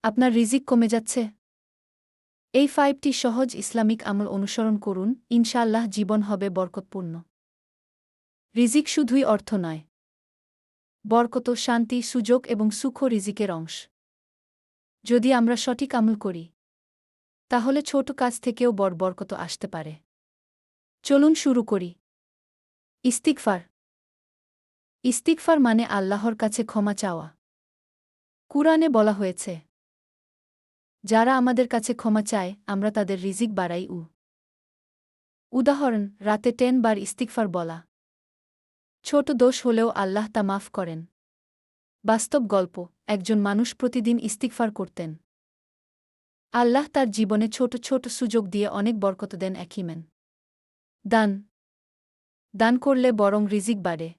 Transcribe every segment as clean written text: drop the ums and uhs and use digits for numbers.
আপনার রিজিক কমে যাচ্ছে? এই 5টি সহজ ইসলামিক আমল অনুসরণ করুন, ইনশাআল্লাহ জীবন হবে বরকতপূর্ণ। রিজিক শুধুই অর্থ নয়। বরকত, শান্তি, সুযোগ এবং সুখ রিজিকের অংশ। যদি আমরা সঠিক আমল করি, তাহলে ছোট কাজ থেকেও বড় বরকত আসতে পারে। চলুন শুরু করি। ইস্তিগফার। ইস্তিগফার মানে আল্লাহর কাছে ক্ষমা চাওয়া। কুরআনে বলা হয়েছে, যারা আমাদের কাছে ক্ষমা চায়, আমরা তাদের রিজিক বাড়াই। উদাহরণ, রাতে 10 বার ইস্তিগফার বলা। ছোট দোষ হলেও আল্লাহ তা মাফ করেন। বাস্তব গল্প, একজন মানুষ প্রতিদিন ইস্তিগফার করতেন। আল্লাহ তার জীবনে ছোট ছোট সুযোগ দিয়ে অনেক বরকত দেন। একইমেন দান। দান করলে বরং রিজিক বাড়ে।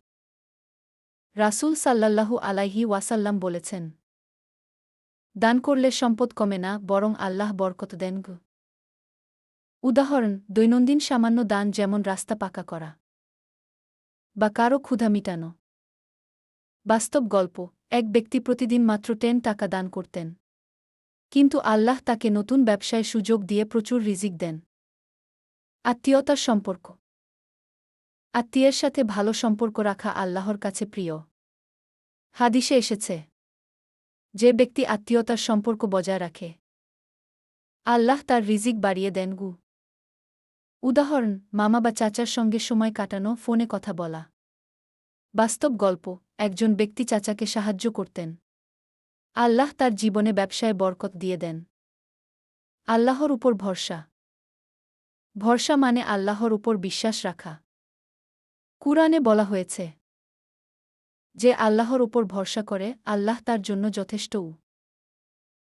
রাসূল সাল্লাল্লাহু আলাইহি ওয়াসাল্লাম বলেছেন, দান করলে সম্পদ কমে না, বরং আল্লাহ বরকত দেন। উদাহরণ, দৈনন্দিন সামান্য দান, যেমন রাস্তা পাকা করা বা কারো ক্ষুধা মিটানো। বাস্তব গল্প, এক ব্যক্তি প্রতিদিন মাত্র 10 টাকা দান করতেন। কিন্তু আল্লাহ তাকে নতুন ব্যবসায় সুযোগ দিয়ে প্রচুর রিজিক দেন। আত্মীয়তার সম্পর্ক। আত্মীয়ের সাথে ভালো সম্পর্ক রাখা আল্লাহর কাছে প্রিয়। হাদিসে এসেছে, যে ব্যক্তি আত্মীয়তার সম্পর্ক বজায় রাখে, আল্লাহ তার রিজিক বাড়িয়ে দেন। উদাহরণ, মামা বা চাচার সঙ্গে সময় কাটানো, ফোনে কথা বলা। বাস্তব গল্প, একজন ব্যক্তি চাচাকে সাহায্য করতেন। আল্লাহ তার জীবনে ব্যবসায় বরকত দিয়ে দেন। আল্লাহর উপর ভরসা। ভরসা মানে আল্লাহর উপর বিশ্বাস রাখা। কুরআনে বলা হয়েছে, যে আল্লাহর উপর ভরসা করে, আল্লাহ তার জন্য যথেষ্ট।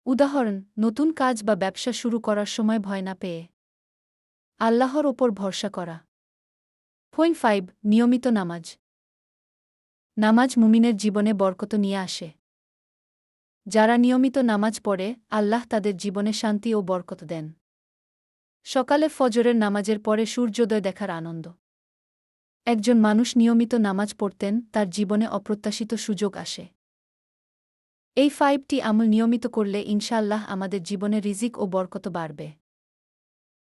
উদাহরণ, নতুন কাজ বা ব্যবসা শুরু করার সময় ভয় না পেয়ে আল্লাহর ওপর ভরসা করা। 5. নিয়মিত নামাজ। নামাজ মুমিনের জীবনে বরকত নিয়ে আসে। যারা নিয়মিত নামাজ পড়ে, আল্লাহ তাদের জীবনে শান্তি ও বরকত দেন। সকালে ফজরের নামাজের পরে সূর্যোদয় দেখার আনন্দ। একজন মানুষ নিয়মিত নামাজ পড়তেন, তার জীবনে অপ্রত্যাশিত সুযোগ আসে। এই 5টি আমল নিয়মিত করলে ইনশাআল্লাহ আমাদের জীবনে রিজিক ও বরকত বাড়বে।